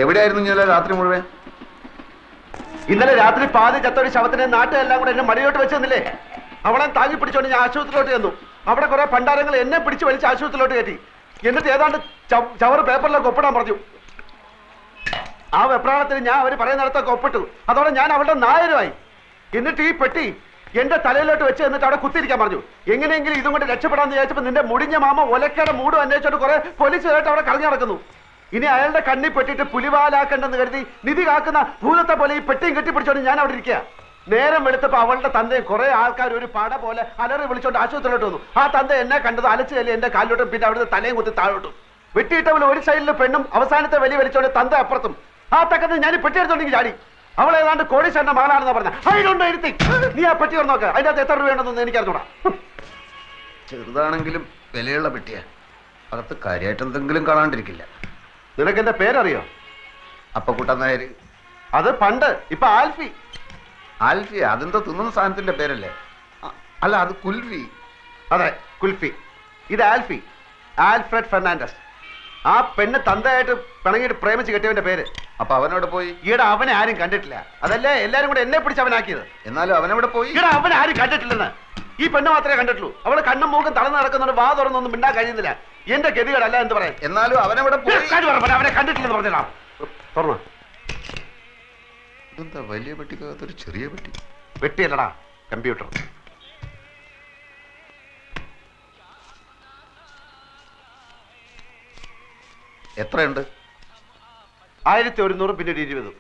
എവിടെയായിരുന്നു ഇന്നലെ രാത്രി മുഴുവൻ? ഇന്നലെ രാത്രി പാതി ചത്തൊരു ശവത്തിനെ നാട്ടിലെല്ലാം കൂടെ എന്നെ മടിയോട്ട് വെച്ച് തന്നില്ലേ? അവളെ താങ്ങി പിടിച്ചോണ്ട് ഞാൻ ആശുപത്രിയിലോട്ട് ചെന്നു. അവിടെ കുറെ പണ്ടാരങ്ങൾ എന്നെ പിടിച്ച് വലിച്ച് ആശുപത്രിയിലോട്ട് കയറ്റി. എന്നിട്ട് ഏതാണ്ട് ചവറ് പേപ്പറിലൊക്കെ ഒപ്പിടാൻ പറഞ്ഞു. ആ വെപ്രാളത്തിന് ഞാൻ അവർ പറയുന്നിടത്തൊക്കെ ഒപ്പിട്ടു. അതോടെ ഞാൻ അവളുടെ നായരുമായി. എന്നിട്ട് ഈ പെട്ടി എന്റെ തലയിലോട്ട് വെച്ച് എന്നിട്ട് അവിടെ കുത്തിരിക്കാൻ പറഞ്ഞു. എങ്ങനെയെങ്കിലും ഇതും കൊണ്ട് രക്ഷപ്പെടാന്ന് വിചാരിച്ചപ്പോൾ നിന്റെ മുടിഞ്ഞ മാമ ഒലക്കയുടെ മൂടും അന്വേഷിച്ചോണ്ട് കുറെ പോലീസുകാരായിട്ട് അവിടെ കറങ്ങി നടക്കുന്നു. ഇനി അയാളുടെ കണ്ണി പെട്ടിട്ട് പുലിവാലാക്കണ്ടെന്ന് കരുതി നിധി കാക്കുന്ന ഭൂതത്തെ പോലെ ഈ പെട്ടിയും കെട്ടിപ്പിടിച്ചോണ്ട് ഞാൻ അവിടെ ഇരിക്കുക. നേരം വെളുത്തപ്പോ അവളുടെ തന്തയും കുറെ ആൾക്കാർ ഒരു പട പോലെ അലറി വിളിച്ചോണ്ട് ആശുപത്രിയിലോട്ട് വന്നു. ആ തന്ത എന്നെ കണ്ടത് അലച്ചു കല്ല് എന്റെ കാലിലോട്ടും പിന്നെ അവിടുത്തെ തലയും കുത്തി താഴോട്ടും. വെട്ടിയിട്ടവൾ ഒരു സൈഡിൽ പെണ്ണും അവസാനത്തെ വലി വലിച്ചോണ്ട് തന്ത അപ്പുറത്തും. ആ തക്കത്ത് ഞാൻ പെട്ടി എടുത്തോണ്ടെങ്കിൽ ചാടി. അവൾ ഏതാണ്ട് കോടീശ്വരന്റെ മകളാണെന്ന് പറഞ്ഞ അതിലുണ്ടോ ഇരുത്തി. നീ ആ പെട്ടി തുറന്നു നോക്ക്. അതിനകത്ത് എത്ര രൂപയുണ്ടെന്ന് എനിക്കറിഞ്ഞൂടാ. ചെറുതാണെങ്കിലും വിലയുള്ള പെട്ടിയാ. അകത്ത് കാര്യമായിട്ട് എന്തെങ്കിലും കാണാണ്ടിരിക്കില്ല. നിനക്ക് എന്റെ പേരറിയോ? അപ്പക്കുട്ടൻ നായര്. അത് പണ്ട്. ഇപ്പൊ ആൽഫി. ആൽഫി അതെന്തോ തിന്നുന്ന സാധനത്തിന്റെ പേരല്ലേ? അല്ല, അത് കുൽഫി. അതെ, കുൽഫി. ഇത് ആൽഫി, ആൽഫ്രഡ് ഫെർണാണ്ടസ്. ആ പെണ്ണ് തന്തയായിട്ട് പിണങ്ങിയിട്ട് പ്രേമിച്ച് കെട്ടിയവന്റെ പേര്. അപ്പൊ അവനോട് പോയി? ഈടെ അവനെ ആരും കണ്ടിട്ടില്ല. അതല്ലേ എല്ലാരും കൂടെ എന്നെ പിടിച്ച് അവനാക്കിയത്. എന്നാലും അവനവിടെ പോയി? ഈടെ അവനെ ആരും കണ്ടിട്ടില്ലെന്ന്. ഈ പെണ്ണ് മാത്രമേ കണ്ടിട്ടുള്ളൂ. അവള് കണ്ണും മൂക്കും തളർന്ന് നടക്കുന്നതുകൊണ്ട് വാ തുറന്നൊന്നും മിണ്ടാൻ കഴിയുന്നില്ല. എന്റെ ഗതികളല്ല എന്ത് പറയാൻ. എന്നാലും അവനവിടെ പോയി? അവനെ കണ്ടിട്ടില്ലെന്ന് പറഞ്ഞാ തുറന്നു. ഇതെന്താ വലിയ പെട്ടിക്കകത്തൊരു ചെറിയ പെട്ടി? വെട്ടിയല്ലടാ, കമ്പ്യൂട്ടർ. എത്രയുണ്ട്? 1100 പിന്നെ 20.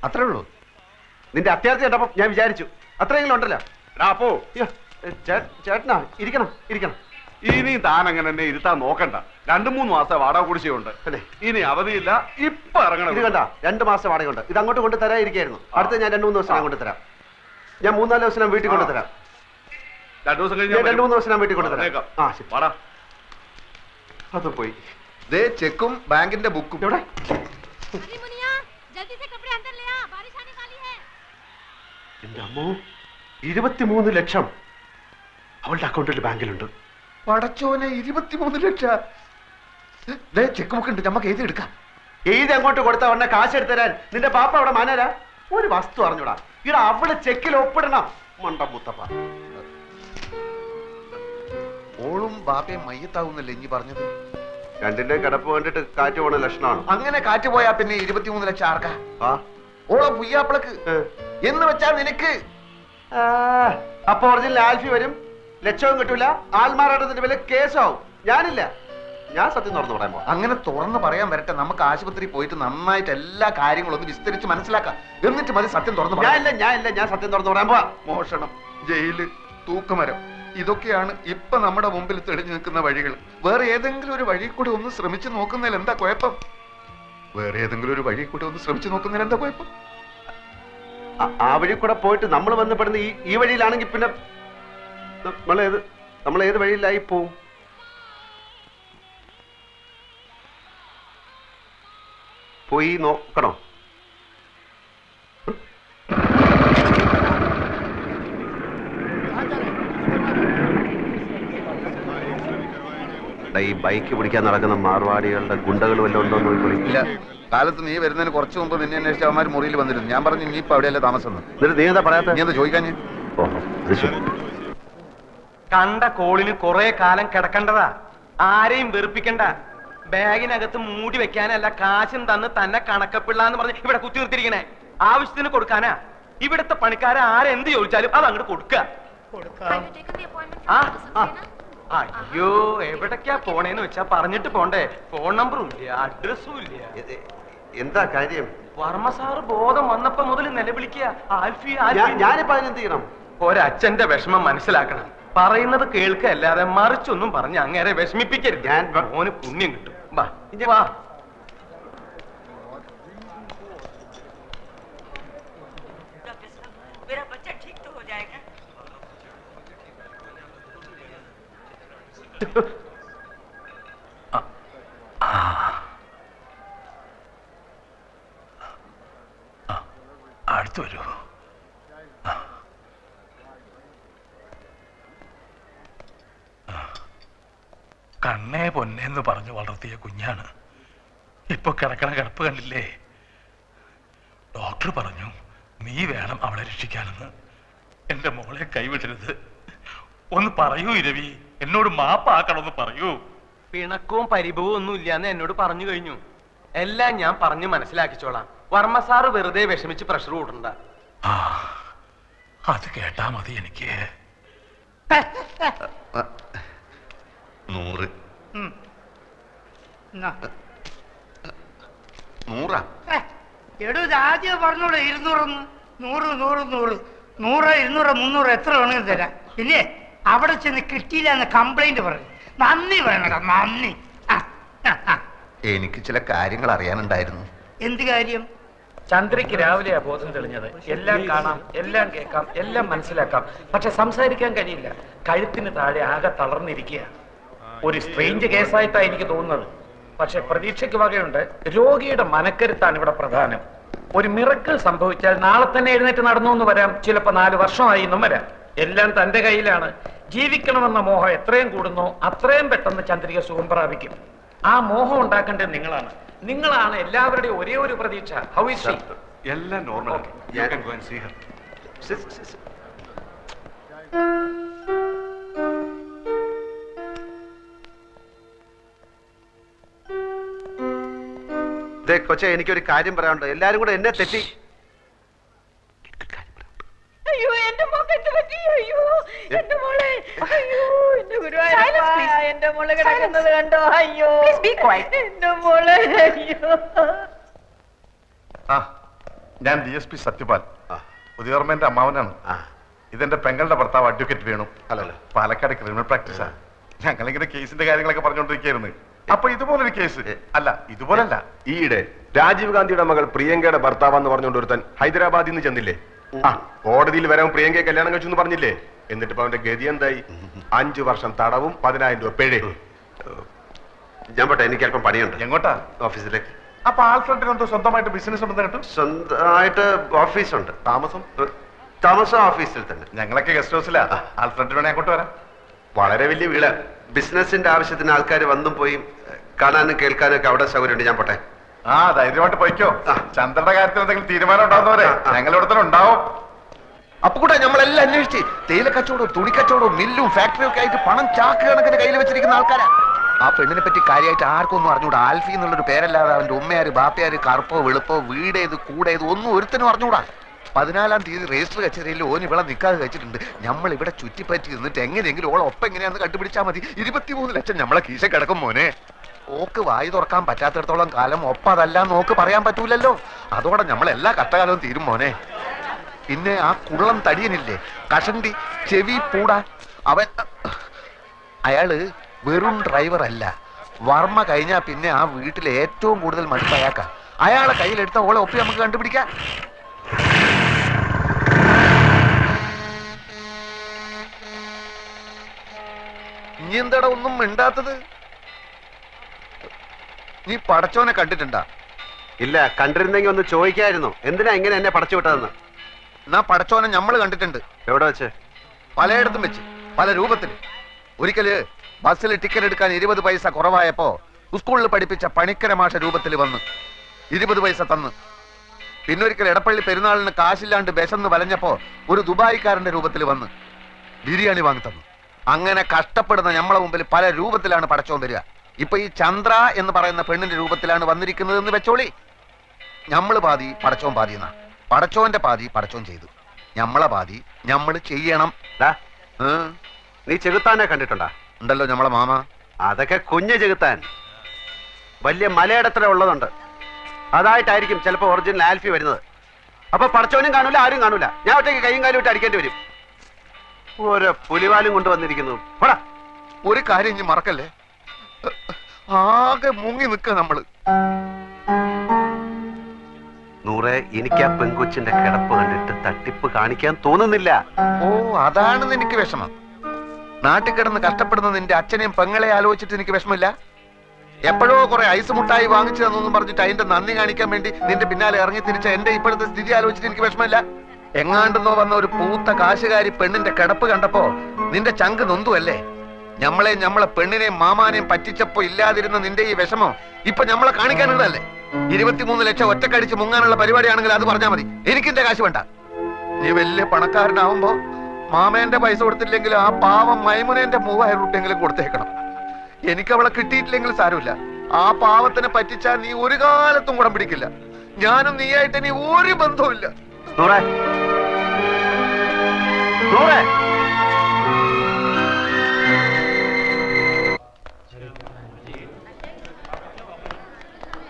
അത്രേ ഉള്ളൂ? നിന്റെ അത്യാവശ്യം കണ്ടപ്പോ ഞാൻ വിചാരിച്ചു അത്രയെങ്കിലും ഉണ്ടല്ലോ. അപ്പോ ചേട്ടനാ ഇരിക്കണം ഇരിക്കണം. ഇനി താൻ അങ്ങനെ എന്നെ ഇരുത്താൻ നോക്കണ്ട. 2-3 മാസം വാടക കുടിശ്ശിയുണ്ട്. ഇനി അവധിയില്ല. ഇപ്പൊ ഇറങ്ങണം. ഇത് കണ്ട 2 മാസം വാടകയുണ്ട്. ഇത് അങ്ങോട്ട് കൊണ്ട് തരാതിരിക്കായിരുന്നു. അടുത്ത ഞാൻ 2-3 ദിവസം കൊണ്ട് തരാം. ഞാൻ 3-4 ദിവസം വീട്ടിൽ കൊണ്ട് തരാം. 2 ദിവസം കഴിഞ്ഞ് 2-3 ദിവസം വീട്ടിൽ കൊണ്ട് തരാം. ആ ശരി. വാടാ. അത് പോയി. ദേ ചെക്കും ബാങ്കിന്റെ ബുക്കും. എവിടെ? എന്റെ അമ്മോ, 23 ലക്ഷം അവളുടെ അക്കൗണ്ടിൽ ബാങ്കിലുണ്ട്. പടച്ചോനെ, 23 ലക്ഷം. ചെക്ക് ബുക്ക് ഉണ്ട്, നമുക്ക് എഴുതി എടുക്കാം. എഴുതി അങ്ങോട്ട് കൊടുത്ത ഉടനെ കാശ് എടുത്തു തരാൻ നിന്റെ പാപ്പ അവിടെ മാനേരാ? ഒരു വസ്തു അറിഞ്ഞൂടാ. ഇവിടെ അവള് ചെക്കിൽ ഒപ്പിടണം. മണ്ട മുത്തപ്പ. ഓളും ബാപ്പയും മയ്യത്താവുന്നല്ലേ ഇനി പറഞ്ഞത്? രണ്ടിന്റെ കിടപ്പ് കണ്ടിട്ട് കാറ്റ് പോണ ലക്ഷണമാണ്. അങ്ങനെ കാറ്റ് പോയാ പിന്നെ 23 ലക്ഷം ആർക്കാ? ഓളെ പുയ്യാപ്പിളക്ക് എന്ന് വെച്ചാ നിനക്ക്. അപ്പൊ ഒറിജിനൽ ആൽഫി വരും, ലക്ഷവും കിട്ടൂല, ആൽമാറാട്ടത്തിന്റെ വില കേസാവും. ഞാനില്ല, ഞാൻ സത്യം തുറന്നു പറയാൻ പോവാ. അങ്ങനെ തുറന്ന് പറയാൻ വരട്ടെ. നമുക്ക് ആശുപത്രി പോയിട്ട് നന്നായിട്ട് എല്ലാ കാര്യങ്ങളും ഒന്ന് വിസ്തരിച്ച് മനസ്സിലാക്കാം. എന്നിട്ട് മതി സത്യം തുറന്നു പറയാൻ. ഞാൻ സത്യം തുറന്നു പറയാൻ പോവാ. മോഷണം, ജയില്, തൂക്കുമരം, ഇതൊക്കെയാണ് ഇപ്പൊ നമ്മുടെ മുമ്പിൽ തെളിഞ്ഞു നിൽക്കുന്ന വഴികൾ. വേറെ ഏതെങ്കിലും ഒരു വഴി കൂടി ഒന്ന് ശ്രമിച്ചു നോക്കുന്നതിൽ എന്താ കുഴപ്പം? വേറെ ഏതെങ്കിലും ഒരു വഴി കൂടി ഒന്ന് ശ്രമിച്ചു നോക്കുന്നതിൽ എന്താ കുഴപ്പം? ആ വഴി കൂടെ പോയിട്ട് നമ്മൾ ബന്ധപ്പെടുന്ന ഈ വഴിയിലാണെങ്കിൽ പിന്നെ നമ്മൾ ഏത് വഴിയിലായി പോവും? പോയി നോക്കണോ? ഈ ബൈക്ക് പിടിക്കാൻ നടക്കുന്ന മാർവാടികളുടെ ഗുണ്ടകൾ വല്ലതും ഉണ്ടോ എന്ന് നോക്കിക്കൊള്ളി. ഇല്ല, കാലത്ത് നീ വരുന്നതിന് കുറച്ച് മുമ്പ് നിന്നെ അന്വേഷിച്ച അവന്മാർ മുറിയിൽ വന്നിരുന്നു. ഞാൻ പറഞ്ഞു നീ ഇപ്പൊ അവിടെയല്ലേ താമസം. നീ എന്താ പറയാത്ത? നീ എന്താ ചോദിക്കാൻ? കണ്ട കോളിന് കുറെ കാലം കിടക്കണ്ടതാ. ആരെയും വെറുപ്പിക്കണ്ട. ബാഗിനകത്ത് മൂടി വെക്കാനല്ല, കാശും തന്ന് തന്നെ കണക്കപ്പിള്ള എന്ന് പറഞ്ഞ് ഇവിടെ കുത്തി നിർത്തിരിക്കണേ. ആവശ്യത്തിന് കൊടുക്കാനാ. ഇവിടുത്തെ പണിക്കാരെ ആരെന്ത് ചോദിച്ചാലും അത് അങ്ങോട്ട് കൊടുക്കുക. അയ്യോ, എവിടേക്കാ പോണേന്ന് വെച്ചാ പറഞ്ഞിട്ട് പോണ്ടേ. ഫോൺ നമ്പറും ഇല്ല, അഡ്രസ്സും ഇല്ല. എന്താ കാര്യം? വർമ്മ സാറ് ബോധം വന്നപ്പോ മുതൽ നിലവിളിക്കുക, ആൽഫി. ഞാനിപ്പോ അതിനെന്ത് ചെയ്യണം? ഒരച്ഛന്റെ വിഷമം മനസ്സിലാക്കണം. പറയുന്നത് കേൾക്കല്ലാതെ മറിച്ചൊന്നും പറഞ്ഞ് അങ്ങേരെ വിഷമിപ്പിക്കരുത്. ഞാൻ മോന് പുണ്യം കിട്ടും. വാ വാ. അടുത്ത് വരൂ. കണ്ണേ പൊന്നേന്ന് പറഞ്ഞു വളർത്തിയ കുഞ്ഞാണ്. ഇപ്പൊ കിടക്കണ കിടപ്പ് കണ്ടില്ലേ? ഡോക്ടർ പറഞ്ഞു നീ വേണം അവളെ രക്ഷിക്കാനെന്ന്. എന്റെ മോളെ കൈവിടരുത്. ഒന്ന് പറയൂ ഇരവി, എന്നോട് മാപ്പാക്കണമെന്ന് പറയൂ. പിണക്കവും പരിഭവവും ഒന്നും ഇല്ലാന്ന് എന്നോട് പറഞ്ഞു കഴിഞ്ഞു. എല്ലാം ഞാൻ പറഞ്ഞു മനസ്സിലാക്കിച്ചോളാം. വർമ്മ സാറ് വെറുതെ വിഷമിച്ച് പ്രഷർ കൂട്ടണ്ട. ആ, അത് കേട്ടാ മതി എനിക്ക്. 100. 100? എടോ ഇത് ആദ്യം പറഞ്ഞോളൂ 200. 100 100 100 100 200 300 എത്ര വേണമെങ്കിലും തരാം. പിന്നെ അവിടെ ചെന്ന് കിട്ടിയില്ല എന്ന് കംപ്ലൈന്റ് പറഞ്ഞു. നന്ദി വേണടാ, നന്ദി. എനിക്ക് ചില കാര്യങ്ങൾ അറിയാനുണ്ടായിരുന്നു. എന്ത് കാര്യം? ചന്ദ്രയ്ക്ക് രാവിലെയാ ബോധം തെളിഞ്ഞത്. എല്ലാം കാണാം, എല്ലാം കേൾക്കാം, എല്ലാം മനസ്സിലാക്കാം, പക്ഷെ സംസാരിക്കാൻ കഴിയില്ല. കഴുത്തിന് താഴെ ആകെ തളർന്നിരിക്കുക. ഒരു സ്ട്രേഞ്ച് കേസായിട്ടാണ് എനിക്ക് തോന്നുന്നത്. പക്ഷെ പ്രതീക്ഷയ്ക്ക് വകയുണ്ട്. രോഗിയുടെ മനക്കരുത്താണ് ഇവിടെ പ്രധാനം. ഒരു മിറക്കിൾ സംഭവിച്ചാൽ നാളെ തന്നെ എഴുന്നേറ്റ് നടന്നു എന്ന് വരാം, ചിലപ്പോ 4 വർഷമായി എന്നും വരാം. എല്ലാം തന്റെ കയ്യിലാണ്. ജീവിക്കണമെന്ന മോഹം എത്രയും കൂടുന്നോ അത്രയും പെട്ടെന്ന് ചന്ദ്രിക സുഖം പ്രാപിക്കും. ആ മോഹം ഉണ്ടാക്കേണ്ടത് നിങ്ങളാണ് എല്ലാവരുടെയും ഒരേ ഒരു പ്രതീക്ഷ. How is she? എല്ലാം നോർമൽ. കൊച്ചെ, എനിക്കൊരു കാര്യം പറയാനുണ്ട്. എല്ലാരും കൂടെ എന്നെ തെറ്റി. അയ്യോ എന്റെ മോൾക്ക് എന്ത് പറ്റി? അയ്യോ എന്റെ മോളെ, അയ്യോ എന്റെ ഗുരുവായൂരപ്പ, എന്റെ മോളെ കിടക്കുന്നത് കണ്ടോ? അയ്യോ എന്റെ മോളെ, അയ്യോ. ഞാൻ DSP സത്യപാൽ, പുതിയോർമ്മന്റെ അമ്മാവനാണ്. ഇതെന്റെ പെങ്ങളുടെ ഭർത്താവ് അഡ്വക്കേറ്റ് വേണു. അല്ലല്ലോ, പാലക്കാട് ക്രിമിനൽ പ്രാക്ടീസാ. ഞങ്ങളിങ്ങനെ കേസിന്റെ കാര്യങ്ങളൊക്കെ പറഞ്ഞുകൊണ്ടിരിക്കുകയായിരുന്നു. അപ്പൊ ഇതുപോലൊരു കേസ് അല്ല, ഇതുപോലല്ല. ഈയിടെ രാജീവ് ഗാന്ധിയുടെ മകൾ പ്രിയങ്കയുടെ ഭർത്താവെന്ന് പറഞ്ഞുകൊണ്ട് ഒരുത്തൻ ഹൈദരാബാദിൽ നിന്ന് ചെന്നില്ലേ? കോടതിയിൽ വരാൻ പ്രിയങ്കയെ കല്യാണം കഴിച്ചു എന്ന് പറഞ്ഞില്ലേ? എന്നിട്ട് ഇപ്പൊ അവന്റെ ഗതി എന്തായി? 5 വർഷം തടവും 10,000 രൂപ പിഴ. ഞാൻ പോട്ടെ, എനിക്ക് അല്പം പണിയുണ്ട്. എങ്ങോട്ടാ? ഓഫീസിലേക്ക്. അപ്പൊ ആൽഫ്രണ്ടിന് എന്തോ സ്വന്തമായിട്ട് ബിസിനസ് ഉണ്ടെന്ന് കേട്ടു. സ്വന്തമായിട്ട് ഓഫീസുണ്ട്. താമസം ഓഫീസിൽ തന്നെ. ഞങ്ങളൊക്കെ ഗസ്റ്റ് ഹൗസിലാ. ആൽഫ്രണ്ടിന് വേണേ അങ്ങോട്ട് വരാം. വളരെ വലിയ വീട്. ബിസിനസിന്റെ ആവശ്യത്തിന് ആൾക്കാർ വന്നും പോയി കാണാനും കേൾക്കാനും ഒക്കെ അവിടെ സൗകര്യമുണ്ട്. ഞാൻ പോട്ടെ. ധൈര്യമായിട്ട് പോയിക്കോ. ചന്ദ്രന്റെ കാര്യത്തിൽ എന്തെങ്കിലും തീരുമാനം ഉണ്ടാവുന്നവരെ ഞങ്ങൾ ഇവിടെ തന്നെ ഉണ്ടാവും. അപ്പൊ കൂടെ നമ്മളെല്ലാം അന്വേഷിച്ച് തേയില കച്ചവടവും തുണി കച്ചവടവും മില്ലും ഫാക്ടറിയും ഒക്കെ ആയിട്ട് പണം ചാക്ക് കണക്കിന് കയ്യിൽ വെച്ചിരിക്കുന്ന ആൾക്കാരാ. ആ പെണ്ണിനെ പറ്റി കാര്യമായിട്ട് ആർക്കും ഒന്നും അറിഞ്ഞൂടാ. ആൽഫി എന്നുള്ളൊരു പേരല്ലാതെ അവന്റെ ഉമ്മയാര് ബാപ്പയാര് കറുപ്പോ വെളുപ്പോ വീടേത് കൂടേത് ഒന്നും ഒരുത്തനും അറിഞ്ഞൂടാ. 14-ാം തീയതി രജിസ്റ്റർ കച്ചേരിയിൽ ഓൻ ഇവിടെ നിൽക്കാതെ വെച്ചിട്ടുണ്ട്. നമ്മൾ ഇവിടെ ചുറ്റിപ്പറ്റി നിന്നിട്ട് എങ്ങനെയെങ്കിലും ഓളെ ഒപ്പം എങ്ങനെയാന്ന് കണ്ടുപിടിച്ചാൽ മതി. 23 ലക്ഷം നമ്മളെ കീശ കിടക്കും മോനെ. ഓക്ക് വായി തുറക്കാൻ പറ്റാത്തിടത്തോളം കാലം ഒപ്പം അതല്ല നോക്ക് പറയാൻ പറ്റൂലല്ലോ. അതോടെ നമ്മളെല്ലാ കഷ്ടകാലവും തീരും മോനെ. പിന്നെ ആ കുള്ളം തടിയനില്ലേ, കഷണ്ടി ചെവി പൂടാ, അയാള് വെറും ഡ്രൈവർ അല്ല. വർമ്മ കഴിഞ്ഞാ പിന്നെ ആ വീട്ടിലെ ഏറ്റവും കൂടുതൽ മടുപ്പ് അയാൾക്കാ. അയാളെ കയ്യിലെടുത്ത ഓളെ ഒപ്പി നമുക്ക് കണ്ടുപിടിക്കാം. ഇനി എന്താടാ ഒന്നും മിണ്ടാത്തത്? നീ പടച്ചോനെ കണ്ടിട്ടുണ്ടാ? ഇല്ല, കണ്ടിരുന്നെങ്കിൽ ഒന്ന് ചോദിക്കായിരുന്നു. എന്തിനാ ഇങ്ങനെ എന്നെ പടച്ചു വിട്ടതെന്ന്. എന്നാ പടച്ചോനെ നമ്മള് കണ്ടിട്ടുണ്ട്. എവിടെ വെച്ച്? പലയിടത്തും വെച്ച്, പല രൂപത്തില്. ഒരിക്കല് ബസ്സിൽ ടിക്കറ്റ് എടുക്കാൻ 20 പൈസ കുറവായപ്പോ സ്കൂളിൽ പഠിപ്പിച്ച പണിക്കര മാഷ രൂപത്തിൽ വന്ന് 20 പൈസ തന്ന്. പിന്നൊരിക്കൽ എടപ്പള്ളി പെരുന്നാളിന് കാശില്ലാണ്ട് വിശന്ന് വലഞ്ഞപ്പോ ഒരു ദുബായിക്കാരന്റെ രൂപത്തിൽ വന്ന് ബിരിയാണി വാങ്ങി തന്നു. അങ്ങനെ കഷ്ടപ്പെടുന്ന നമ്മളെ മുമ്പിൽ പല രൂപത്തിലാണ് പടച്ചോൻ വരിക. ഇപ്പൊ ഈ ചന്ദ്ര എന്ന് പറയുന്ന പെണ്ണിന്റെ രൂപത്തിലാണ് വന്നിരിക്കുന്നത് എന്ന് വെച്ചോളി. ഞമ്മള് പാതി പടച്ചോൻ പാതി എന്നാ. പടച്ചോന്റെ പാതി പടച്ചോൻ ചെയ്തു, ഞമ്മളെ പാതി ഞമ്മള് ചെയ്യണം. നീ ചെകുത്താനെ കണ്ടിട്ടുണ്ടാ? ഉണ്ടല്ലോ ഞമ്മളെ മാമ. അതൊക്കെ കുഞ്ഞ് ചെകുത്താൻ. വലിയ മലയിടത്ര ഉള്ളതുണ്ട്. അതായിട്ടായിരിക്കും ചിലപ്പോ ഒറിജിനൽ ആൽഫി വരുന്നത്. അപ്പൊ പടച്ചോനും കാണൂല, ആരും കാണൂല. ഞാൻ ഒറ്റയ്ക്ക് കൈയും കാലും ഇട്ട് അടിക്കേണ്ടി വരും. ഓരോ പുലിവാലും കൊണ്ടുവന്നിരിക്കുന്നു. ഒരു കാര്യം ഇനി മറക്കല്ലേ, ആകെ മുങ്ങി നിക്ക നമ്മള്. നൂറെ, എനിക്ക് ആ പെങ്കൊച്ചിന്റെ കിടപ്പ് കണ്ടിട്ട് തട്ടിപ്പ് കാണിക്കാൻ തോന്നുന്നില്ല. ഓ, അതാണ് എനിക്ക് വിഷമം. നാട്ടിൽ കിടന്ന് കഷ്ടപ്പെടുന്ന നിന്റെ അച്ഛനെയും പെങ്ങളെ ആലോചിച്ചിട്ട് എനിക്ക് വിഷമില്ല. എപ്പോഴോ കുറെ ഐസ് മുട്ടായി വാങ്ങിച്ചു തന്നൊന്നും പറഞ്ഞിട്ട് അതിന്റെ നന്ദി കാണിക്കാൻ വേണ്ടി നിന്റെ പിന്നാലെ ഇറങ്ങി തിരിച്ച എന്റെ ഇപ്പോഴത്തെ സ്ഥിതി ആലോചിച്ചിട്ട് എനിക്ക് വിഷമില്ല. എങ്ങാണ്ടെന്നോ വന്ന ഒരു പൂത്ത കാശുകാരി പെണ്ണിന്റെ കിടപ്പ് കണ്ടപ്പോ നിന്റെ ചങ്ക് നൊന്തുവല്ലേ? നമ്മളെ പെണ്ണിനെയും മാമാനെയും പറ്റിച്ചപ്പോ ഇല്ലാതിരുന്ന നിന്റെ ഈ വിഷമം ഇപ്പൊ നമ്മളെ കാണിക്കാനുള്ളതല്ലേ? 23 ലക്ഷം ഒറ്റക്കടിച്ച് മുങ്ങാനുള്ള പരിപാടിയാണെങ്കിൽ അത് പറഞ്ഞാൽ മതി. എനിക്കിന്റെ കാശ് വേണ്ട. നീ വലിയ പണക്കാരനാവുമ്പോ മാമേന്റെ പൈസ കൊടുത്തില്ലെങ്കിൽ ആ പാവം മൈമുനേന്റെ 3000 രൂപയെങ്കിലും കൊടുത്തേക്കണം. എനിക്ക് അവളെ കിട്ടിയിട്ടില്ലെങ്കിൽ സാരമില്ല. ആ പാവത്തിനെ പറ്റിച്ചാൽ നീ ഒരു കാലത്തും കുടം പിടിക്കില്ല. ഞാനും നീയായിട്ട് ഇനി ഒരു ബന്ധവുമില്ല.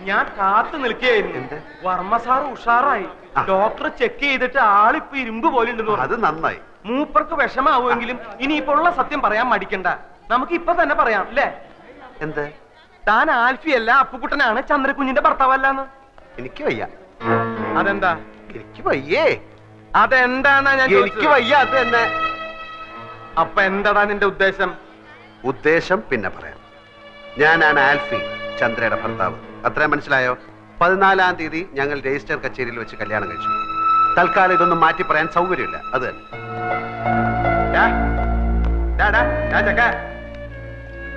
ഞാൻ കാത്തു നിൽക്കുകയായിരുന്നു. വർമ്മ സാർ ഉഷാറായി. ഡോക്ടർ ചെക്ക് ചെയ്തിട്ട് ആളിപ്പോ ഇരുമ്പ് പോലെ ഉണ്ടെന്ന്. അത് നന്നായി. മൂപ്പർക്ക് വിഷമാവുമെങ്കിലും ഇനിയിപ്പോ ഉള്ള സത്യം പറയാൻ മടിക്കണ്ട. നമുക്ക് ഇപ്പൊ തന്നെ പറയാം അല്ലേ? എന്ത്? താൻ ആൽഫിയല്ല, അപ്പുക്കുട്ടനാണ് ചന്ദ്രകുഞ്ഞിന്റെ ഭർത്താവല്ലാന്ന്. എനിക്ക് വയ്യ. അതെന്താ? എനിക്ക് വയ്യേ. അതെന്താന്നാ ഞാൻ എനിക്ക് വയ്യ. അത് തന്നെ. അപ്പൊ എന്താടാ നിന്റെ ഉദ്ദേശം? ഉദ്ദേശം പിന്നെ പറയാം. ഞാനാണ് ആൽഫി, ചന്ദ്രയുടെ ഭർത്താവ്. അത്രയും മനസ്സിലായോ? 14-ാം തീയതി ഞങ്ങൾ രജിസ്റ്റർ കച്ചേരിയിൽ വെച്ച് കല്യാണം കഴിച്ചു. തൽക്കാലം ഇതൊന്നും മാറ്റി പറയാൻ സൗകര്യമില്ല. അത് തന്നെ.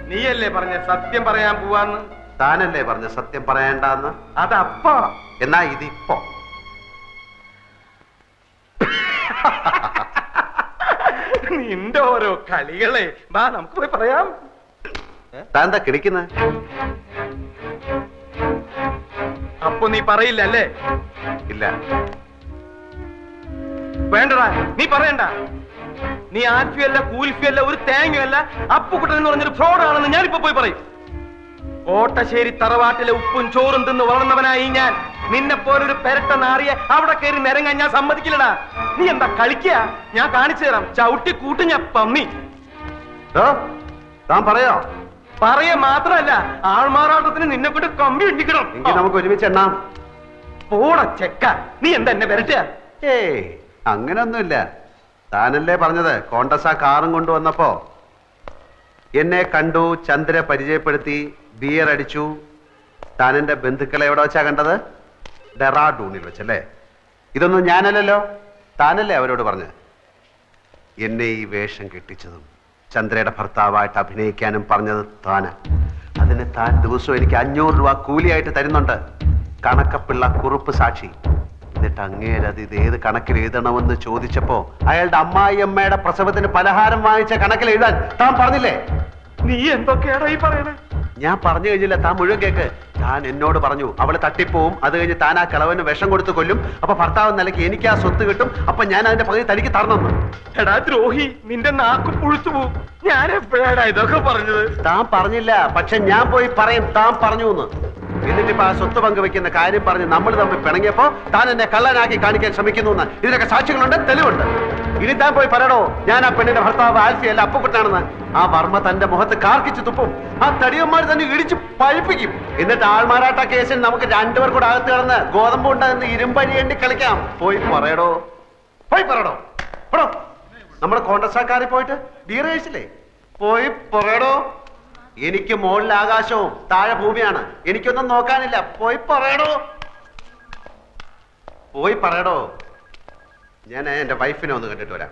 നീയല്ലേ പറഞ്ഞ സത്യം പറയാൻ പോവാന്ന്? താനല്ലേ പറഞ്ഞ സത്യം പറയണ്ടെന്ന്? അതപ്പോ. എന്നാ ഇതിപ്പോ. നിന്റെ ഓരോ കളികളെ. വാ നമുക്ക് പോയി പറയാം. താൻ എന്താ കിടക്കുന്നത്? അപ്പൊ നീ പറയില്ല അല്ലേ? ഇല്ല. വേണ്ടടാ, നീ പറയണ്ട. നീ ആൽഫിയല്ല, കൂൽഫിയല്ല, ഒരു തേങ്ങയല്ല, അപ്പുക്കുട്ടൻ എന്ന് പറഞ്ഞൊരു ഫ്രോഡാണെന്ന് ഞാനിപ്പോ പോയി പറയും. കോട്ടശ്ശേരി തറവാട്ടിലെ ഉപ്പും ചോറും തിന്ന് വളർന്നവനായി ഞാൻ. നിന്നെ പോലൊരു പെരട്ട നാറിയെ അവിടെ കയറി നിരങ്ങാൻ ഞാൻ സമ്മതിക്കില്ലടാ. നീ എന്താ കളിക്കുക? ഞാൻ കാണിച്ചു തരാം. ചവിട്ടി കൂട്ടി ഞാൻ പന്നി. താൻ പറയോ? പറയ മാത്രല്ല, ആൾമാറാട്ടത്തിന് നിന്നെ കൊണ്ട് കമ്പി ഇടിക്കണം. നമുക്ക് ഒരുമിച്ച് എണ്ണാം. പോട ചെക്ക, നീ എന്താ എന്നെ വരട്ടെ? ഏയ്, അങ്ങനൊന്നുമില്ല. താനല്ലേ പറഞ്ഞത് കോണ്ടസ കാറും കൊണ്ടുവന്നപ്പോ എന്നെ കണ്ടു, ചന്ദ്ര പരിചയപ്പെടുത്തി, ബിയർ അടിച്ചു. താൻ എന്റെ ബന്ധുക്കളെ എവിടെ വെച്ചാ കണ്ടത്? ഡെറാഡൂണിൽ വെച്ചല്ലേ? ഇതൊന്നും ഞാനല്ലല്ലോ, താനല്ലേ അവരോട് പറഞ്ഞത്. എന്നെ ഈ വേഷം കെട്ടിച്ചതും ചന്ദ്രയുടെ ഭർത്താവായിട്ട് അഭിനയിക്കാനും പറഞ്ഞത് താന്. അതിന് താൻ ദിവസവും എനിക്ക് 500 രൂപ കൂലിയായിട്ട് തരുന്നുണ്ട്. കണക്കപ്പിള്ള കുറുപ്പ് സാക്ഷി. എന്നിട്ട് അങ്ങേരത് ഇത് ഏത് കണക്കിൽ എഴുതണമെന്ന് ചോദിച്ചപ്പോ അയാളുടെ അമ്മായിയമ്മയുടെ പ്രസവത്തിന് പലഹാരം വാങ്ങിച്ച കണക്കിൽ എഴുതാൻ താൻ പറഞ്ഞില്ലേ? നീ എന്തൊക്കെയാടാ ഈ പറയണേ? ഞാൻ പറഞ്ഞു കഴിഞ്ഞില്ല, താൻ മുഴുവൻ കേക്ക്. താൻ എന്നോട് പറഞ്ഞു അവള് തട്ടിപ്പോവും, അത് കഴിഞ്ഞ് താൻ ആ കിളവന് വിഷം കൊടുത്ത് കൊല്ലും, അപ്പൊ ഭർത്താവ് നിലയ്ക്ക് എനിക്ക് ആ സ്വത്ത് കിട്ടും, അപ്പൊ ഞാൻ അതിന്റെ പകുതി തനിക്ക് തരണമെന്ന്. എടാ ദ്രോഹി, നിന്റെ നാക്ക് പുഴുത്തു പോവും. ഞാൻ എപ്പോഴാടാ ഇതൊക്കെ പറഞ്ഞത്? താൻ പറഞ്ഞില്ല, പക്ഷെ ഞാൻ പോയി പറയും താൻ പറഞ്ഞു എന്ന്. എന്നിട്ടിപ്പോ ആ സ്വത്ത് പങ്കുവെക്കുന്ന കാര്യം പറഞ്ഞ് നമ്മൾ തമ്മിൽ പിണങ്ങിയപ്പോ താൻ എന്നെ കള്ളനാക്കി കാണിക്കാൻ ശ്രമിക്കുന്നു എന്ന്. ഇതിനൊക്കെ സാക്ഷികളുണ്ട്, തെളിവുണ്ട്. ഇനി താൻ പോയി പറയണോ ഞാൻ ആ പെണ്ണിന്റെ ഭർത്താവ് ആൽഫി അല്ല അപ്പുക്കുട്ടനാണെന്ന്? ആ വർമ്മ തന്റെ മുഖത്ത് കാർക്കിച്ച് തുപ്പും. ആ തടിയന്മാർ തന്നെ ഇടിച്ച് പഴിപ്പിക്കും. എന്നിട്ട് ആൾമാറാട്ട കേസിൽ നമുക്ക് രണ്ടുപേർ കൂടെ അകത്ത് കിടന്ന് ഗോതമ്പ് ഉണ്ടാകുന്ന ഇരുമ്പഴിയേണ്ടി കളിക്കാം. പോയി പറയടോ, പോയി പറയടോ. എടോ, നമ്മുടെ കോൺഗ്രസ്സാക്കാരിൽ പോയിട്ട് ബിയർ കഴിച്ചില്ലേ? പോയി പറയടോ. എനിക്ക് മുകളിൽ ആകാശവും താഴെ ഭൂമിയാണ്, എനിക്കൊന്നും നോക്കാനില്ല. പോയി പറയടോ, പോയി പറയടോ. ഞാൻ എന്റെ വൈഫിനെ ഒന്ന് കണ്ടിട്ട് വരാം.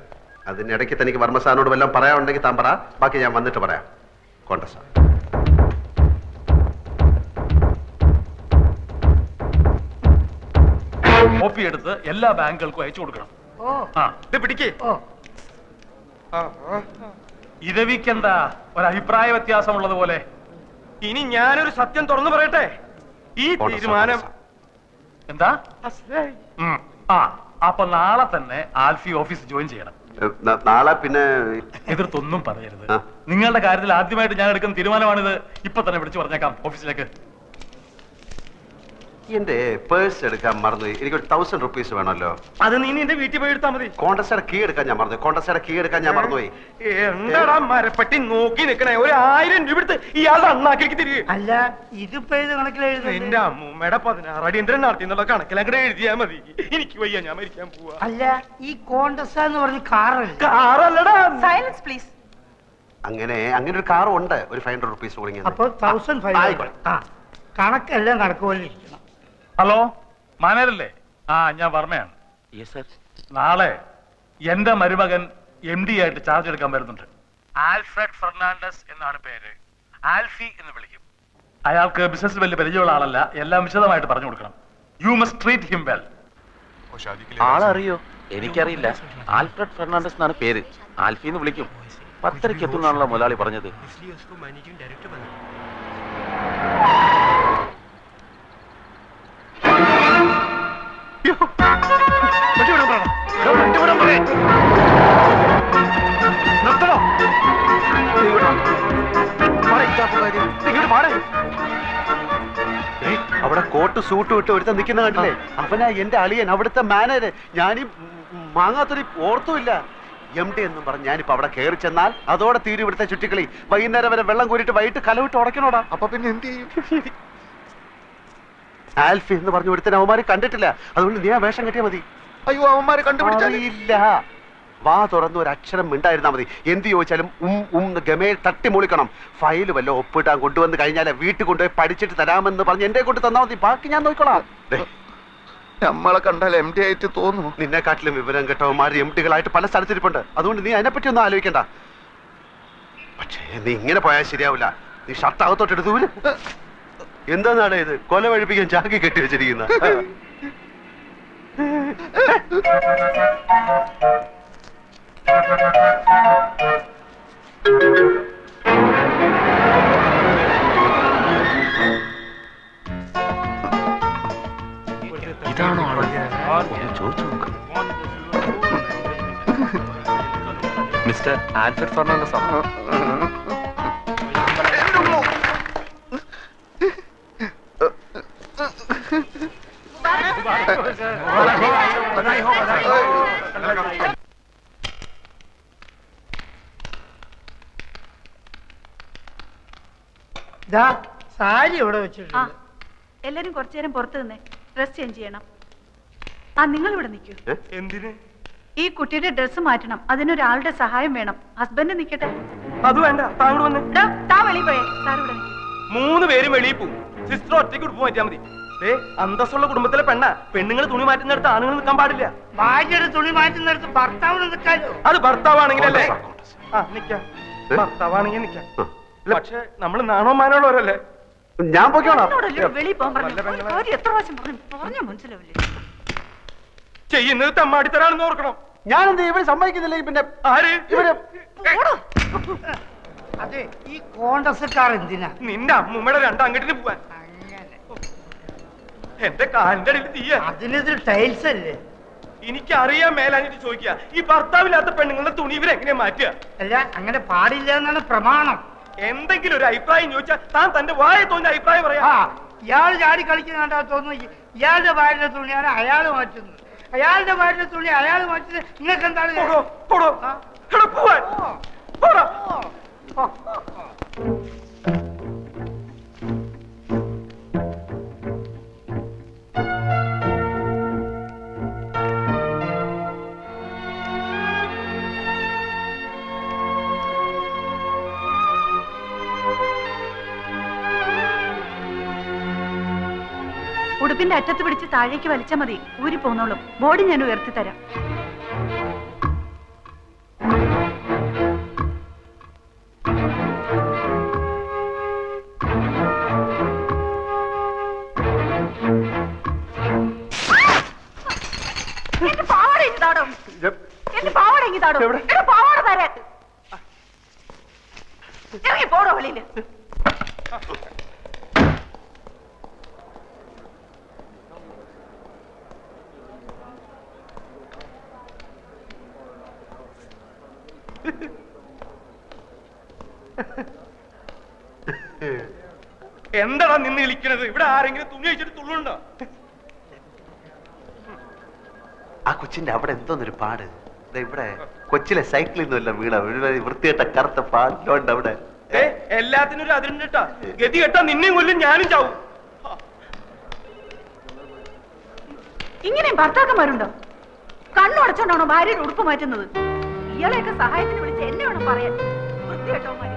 അതിനിടയ്ക്ക് തനിക്ക് വർമ്മ സാറിനോട് വല്ലതും പറയാനുണ്ടെങ്കിൽ താൻ പറ, ബാക്കി ഞാൻ വന്നിട്ട് പറയാം. കോൺഗ്രസ് കോപ്പി എടുത്ത് എല്ലാ ബാങ്കുകൾക്കും അയച്ചു കൊടുക്കണം. പിടിക്കേ. ഇരവിക്കെന്താ ഒരഭിപ്രായ വ്യത്യാസമുള്ളത് പോലെ? ഇനി ഞാനൊരു സത്യം തുറന്നു പറയട്ടെ. ഈ തീരുമാനം എന്താ? അപ്പൊ നാളെ തന്നെ ആൽഫി ഓഫീസ് ജോയിൻ ചെയ്യണം. നാളെ പിന്നെ എതിർത്തൊന്നും പറയരുത്. നിങ്ങളുടെ കാര്യത്തിൽ ആദ്യമായിട്ട് ഞാൻ എടുക്കുന്ന തീരുമാനമാണിത്. ഇപ്പൊ തന്നെ വിളിച്ചു പറഞ്ഞേക്കാം ഓഫീസിലേക്ക്. എന്റെ പേഴ്സ് എടുക്കാൻ മറന്നുപോയി. എനിക്കൊരു 1000 റുപ്പീസ് വേണമല്ലോ. അത് നീ നിന്റെ വീട്ടിൽ പോയി എടുത്താൽ മതി. കോൺഗ്രസ്സുടെ കീ എടുക്കാൻ ഞാൻ മറന്നു. കോൺഗ്രസ്സുടെ കീ എടുക്കാൻ ഞാൻ മറന്നുപോയി. എന്താടാ മരപ്പട്ടി നോക്കി നിൽക്കണേ? 1000 രൂപ എടുത്ത് ഇയാളുടെ അണ്ണാക്കിലേക്ക് തിരികെ. അല്ല, ഇതിപ്പോ ഏത് കണക്കിൽ എഴുതുന്നത്? എന്റെ അമ്മൂമ്മയുടെ 16 അടിയന്തരം നടത്തി എന്നുള്ള കണക്കിൽ അങ്ങനെ എഴുതിയാ മതി. എനിക്ക് വയ്യ, ഞാൻ മരിക്കാൻ പോവാ. അല്ല, ഈ കോൺഗ്രസ് എന്ന് പറഞ്ഞ കാറല്ലടാ. Silence please. അങ്ങനെ ഒരു കാർ ഉണ്ട്. ഒരു 500 റുപ്പീസ് കൊടുങ്ങി. അപ്പൊ 1500. കണക്കെല്ലാം കണക്ക് പോലെ ഇരിക്കണം. ഹലോ, മാനേജരല്ലേ? ഞാൻ വർമ്മയാണ്. നാളെ എന്റെ മരുമകൻ MD ആയിട്ട് ചാർജ് എടുക്കാൻ വരുന്നുണ്ട്. ആൽഫ്രഡ് ഫെർണാണ്ടസ് എന്നാണ് പേര്. ആൽഫി എന്ന് വിളിക്കും. അയാൾക്ക് ബിസിനസ്സിൽ വലിയ പരിചയമുള്ള ആളല്ല. എല്ലാം വിശദമായിട്ട് പറഞ്ഞു കൊടുക്കണം. You must treat him well. ആളറിയോ? എനിക്കറിയില്ല. ആൽഫ്രഡ് ഫെർണാണ്ടസ് എന്നാണ് പേര്. ആൽഫി എന്ന് വിളിക്കും. 10:30 എത്തുന്നാണല്ലോ മുതലാളി പറഞ്ഞത്. അവിടെ കോട്ട് സൂട്ട് ഇട്ട് ഒരുത്ത നിൽക്കുന്ന കണ്ടില്ലേ? അവനാ എന്റെ അളിയൻ, അവിടുത്തെ മാനേജർ. ഞാനീ മാങ്ങാത്തൊരു ഓർത്തുമില്ല. MD എന്നും പറഞ്ഞ് ഞാനിപ്പോ അവിടെ കയറി ചെന്നാൽ അതോടെ തീരും ഇവിടുത്തെ ചുറ്റിക്കളി. വൈകുന്നേരം വരെ വെള്ളം കോരിട്ട് വൈകിട്ട് കലവിട്ട് ഉടക്കണോടാ. അപ്പൊ പിന്നെ എന്ത് ചെയ്യും? ആൽഫി എന്ന് പറഞ്ഞ ഒരുത്തൻ അവന്മാര് കണ്ടിട്ടില്ല. അതുകൊണ്ട് നീ ആ വേഷം കെട്ടിയാ മതി. അയ്യോ, അവന്മാര് കണ്ടുപിടിച്ചില്ല. വാ തുറന്ന് ഒരു അക്ഷരം മിണ്ടായിരുന്നാ മതി. എന്ത് ചോദിച്ചാലും ഗമയിൽ തട്ടി മൂളിക്കണം. ഫയല് വല്ല ഒപ്പിട്ടാൻ കൊണ്ടുവന്ന് കഴിഞ്ഞാൽ വീട്ടിൽ കൊണ്ടുപോയി പഠിച്ചിട്ട് തരാമെന്ന് പറഞ്ഞ് എന്റെ കൊണ്ട് തന്നാ മതി. ബാക്കി ഞാൻ നോക്കിക്കോളാം. നമ്മളെ കണ്ടാൽ MD ആയിട്ട് തോന്നുന്നു. നിന്നെക്കാട്ടിലും വിവരം കേട്ടവന്മാർ MDകളായിട്ട് പല സ്ഥലത്തിരിപ്പുണ്ട്. അതുകൊണ്ട് നീ അതിനെപ്പറ്റി ഒന്നും ആലോചിക്കണ്ട. പക്ഷേ നീ ഇങ്ങനെ പോയാൽ ശരിയാവില്ല. നീ ഷർട്ട് അകത്തോട്ട് എടുത്തു. എന്താന്നാണ് ഇത്? കൊല വഴിപ്പിക്കാൻ ചാക്കി കെട്ടി വെച്ചിരിക്കുന്ന. ഇതാണോ ആള്? ചോദിച്ചു നോക്കാം. മിസ്റ്റർ ആൽഫ്രഡ് ഫെർണാണ്ടസ് ആണ്. സാരി ഇവിടെ വെച്ചിട്ടുണ്ട്. എല്ലാരും കുറച്ചു നേരം പുറത്തു നിന്നേ, ഡ്രസ് ചേഞ്ച് ചെയ്യണം. നിങ്ങൾ ഇവിടെ നിൽക്കൂ. എന്തിന്? ഈ കുട്ടിയുടെ ഡ്രസ് മാറ്റണം. അതിനൊരാളുടെ സഹായം വേണം. ഹസ്ബൻഡ് നിൽക്കട്ടെ. അത് വേണ്ട, താങ്കൾ വന്ന് താ വെളിയിൽ പോയേ. സാർ ഇവിടെ നിൽക്കും. 3 പേരും വെളിയിൽ പോകും. സിസ്റ്റർ ഒറ്റയ്ക്ക് ഉടുപ്പ് മാറ്റിയാൽ മതി. അന്തസ്സുള്ള കുടുംബത്തിലെ പെണ്ണ. പെണ്ണുങ്ങൾ തുണി മാറ്റുന്നിടത്ത് ആണുങ്ങൾ നിൽക്കാൻ പാടില്ല. ഭാര്യയുടെ തുണി മാറ്റുന്നിടത്ത് ഭർത്താവിന് നിൽക്കാലോ. അത് ഭർത്താവാണെങ്കിലല്ലേ? നിക്കാം. ഭർത്താവാണെങ്കിൽ നിക്കാം. പക്ഷെ നമ്മൾ നാണോ മാനോളവരല്ലേ? ഞാൻ പോയിക്കോളാം. വെളിയിൽ പോകാൻ പറഞ്ഞു. എത്ര പ്രാവശ്യം പറഞ്ഞാ മനസ്സിലാവില്ലേ? ചെയ്യുന്നത് തെമ്മാടിത്തരാണെന്ന് ഓർക്കണം. ഞാനെന്ത് ഇവര് സമ്മതിക്കുന്നില്ല. പിന്നെ ആര്? ഇവര് അതെ, ഈ കോൺഗ്രസ്സുകാർ എന്തിനാ? നിന്റെ അമ്മൂമ്മയുടെ 2 അങ്കട്ടിന് പോവാൻ. എന്റെ കാലിന്റെ അടിയിൽ തീയ. അതിനിത് ടൈൽസ് അല്ലേ? എനിക്കറിയാൻ മേലാഞ്ഞിട്ട് ചോദിക്കുക, ഈ ഭർത്താവില്ലാത്ത പെണ്ണുങ്ങളുടെ തുണി ഇവരെങ്ങനെയാ മാറ്റുക? അല്ല, അങ്ങനെ പാടില്ല എന്നാണ് പ്രമാണം. എന്തെങ്കിലും ഒരു അഭിപ്രായം ചോദിച്ചാൽ താൻ തന്റെ വായ തോന്നിയ അഭിപ്രായം പറയാ. ഇയാൾ ചാടി കളിക്കുന്നുണ്ടാ തോന്നുന്നു. ഇയാളുടെ ഭാര്യയുടെ തുണിയാണ് അയാൾ മാറ്റുന്നത്. അയാളുടെ ഭാര്യയുടെ തുണി അയാൾ മാറ്റുന്നത്. നിങ്ങൾക്ക് എന്താണ്? ഉടുപ്പിന്റെ അറ്റത്ത് പിടിച്ച് താഴേക്ക് വലിച്ചാൽ മതി. ഊരി പോന്നോളും. ബോഡി ഞാൻ ഉയർത്തി തരാം. എന്റെ പാവാട ഇങ്ങതാടോ. എന്റെ പാവാട ഇങ്ങതാടോ. എന്റെ പാവാട തരാൻ. ഇറങ്ങി പോടോ വെളിയില്. എന്താടാ നിന്ന് വിളിക്കണത്? ഇവിടെ ആരെങ്കിലും തുണി വെച്ചിട്ട് തുള്ളുണ്ടോ? ആ കൊച്ചിന്റെ അവിടെ എന്തോന്നൊരു പാട്. ഇവിടെ കൊച്ചിലെ സൈക്കിളിൽ നിന്നല്ല വീണ വൃത്തികെട്ട കറുത്ത പാടിലോണ്ട് അവിടെ. എല്ലാത്തിനും ഒരു അതിരുണ്ട് കേട്ടാ. ഗതി കേട്ടാ നിന്നെയും കൊല്ലും, ഞാനും ചാവും. ഇങ്ങനെയും ഭർത്താക്കന്മാരുണ്ടോ? കണ്ണുടച്ചോണ്ടാണോ ഭാര്യയുടെ ഉടുപ്പ് മാറ്റുന്നത്? ഇയാളെയൊക്കെ സഹായത്തിന് വിളിച്ച് എന്നെ വേണം പറയാൻ. വൃത്തികെട്ടവന്മാര്.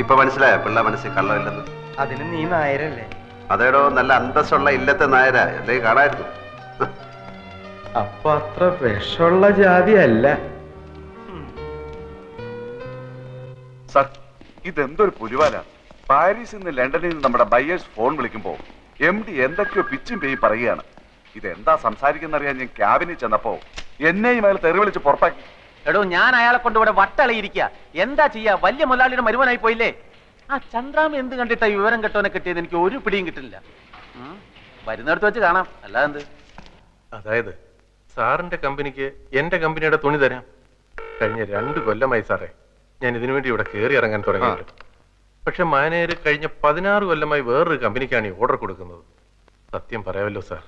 ഇപ്പൊ മനസ്സിലായ പിള്ള മനസ്സിൽ കള്ളമില്ലെന്ന്. അതിന് നീ നായരല്ലേ? അതേടോ നല്ല അന്തസ്സുള്ള ഇല്ലത്തെ നായര എന്തേ കാണായിരുന്നു. അപ്പൊ അത്ര വിഷമുള്ള ജാതിയല്ല. സർ, ഇതെന്തൊരു പുലിവാല. പാരീസിൽ നിന്ന് ലണ്ടനിൽ നിന്ന് നമ്മുടെ ബയേഴ്സ് ഫോൺ വിളിക്കുമ്പോ MD എന്തൊക്കെയോ പിച്ചും പേയും പറയുകയാണ്. ഇതെന്താ സംസാരിക്കുന്നറിയാൻ ഞാൻ ക്യാബിനിൽ ചെന്നപ്പോ എന്നെയും അയാൾ തെറി വിളിച്ച് പുറത്താക്കി. എടോ, ഞാൻ അയാളെ കൊണ്ട് ഇവിടെ വട്ടളയിരിക്കുക. എന്താ ചെയ്യാ, വലിയ മുതലാളിയുടെ മരുവനായി പോയില്ലേ. ആ ചന്ദ്രാമ എന്ത് കണ്ടിട്ടാ വിവരം കെട്ടോനെ കിട്ടിയത് എനിക്ക് ഒരു പിടിയും കിട്ടില്ല. വരുന്നിടത്ത് വെച്ച് കാണാം, അല്ലാതെ. അതായത് സാറിന്റെ കമ്പനിക്ക് എന്റെ കമ്പനിയുടെ തുണി തരാം. കഴിഞ്ഞ 2 കൊല്ലമായി സാറേ ഞാൻ ഇതിനു വേണ്ടി ഇവിടെ കയറി ഇറങ്ങാൻ തുടങ്ങിയിട്ട്. പക്ഷെ മാനേജർ കഴിഞ്ഞ 16 കൊല്ലമായി വേറൊരു കമ്പനിക്കാണ് ഈ ഓർഡർ കൊടുക്കുന്നത്. സത്യം പറയാമല്ലോ സാർ,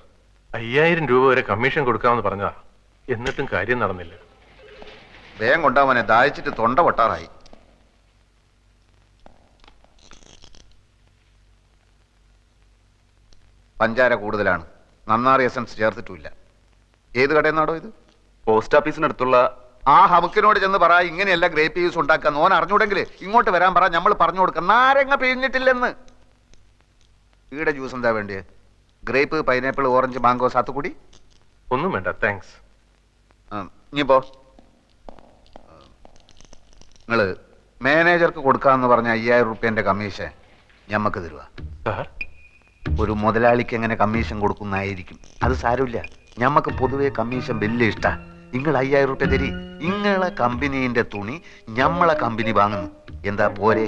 5000 രൂപ വരെ കമ്മീഷൻ കൊടുക്കാമെന്ന് പറഞ്ഞതാ. എന്നിട്ടും കാര്യം നടന്നില്ല. വേഗം കൊണ്ടാവനെ, ദാഹിച്ചിട്ട് തൊണ്ട പൊട്ടാറായി. പഞ്ചാര കൂടുതലാണ്, നന്നാറി എസൻസ് ചേർത്തിട്ടുമില്ല. ഏത് കടയിൽ നിന്നാടോ ഇത്? പോസ്റ്റ് ഓഫീസിനടുത്തുള്ള ആ ഹമുക്കിനോട് ചെന്ന് പറ ഇങ്ങനെയല്ല ഗ്രേപ്പ് ജ്യൂസ് ഉണ്ടാക്കാൻ. ഓൻ അറിഞ്ഞൂടെങ്കിൽ ഇങ്ങോട്ട് വരാൻ പറ, നമ്മൾ പറഞ്ഞു കൊടുക്കാം. നാരങ്ങ പിഴിഞ്ഞിട്ടില്ലെന്ന്. ഈടെ ജ്യൂസ് എന്താ വേണ്ടിയത്? Grape, pineapple, orange, mango, sathukudi? ഒന്നും വേണ്ട, താങ്ക്സ്. ഇനിയിപ്പോ നിങ്ങള് മാനേജർക്ക് കൊടുക്കാന്ന് പറഞ്ഞ 5000 റുപ്യന്റെ കമ്മീഷൻ ഞമ്മക്ക് തരുക. ഒരു മുതലാളിക്ക് എങ്ങനെ കമ്മീഷൻ കൊടുക്കുന്നതായിരിക്കും. അത് സാരമില്ല, ഞമ്മക്ക് പൊതുവെ കമ്മീഷൻ വലിയ ഇഷ്ടാ. നിങ്ങൾ 5000 റുപ്യ തരി, നിങ്ങളെ കമ്പനീന്റെ തുണി ഞമ്മളെ കമ്പനി വാങ്ങുന്നു. എന്താ പോരെ?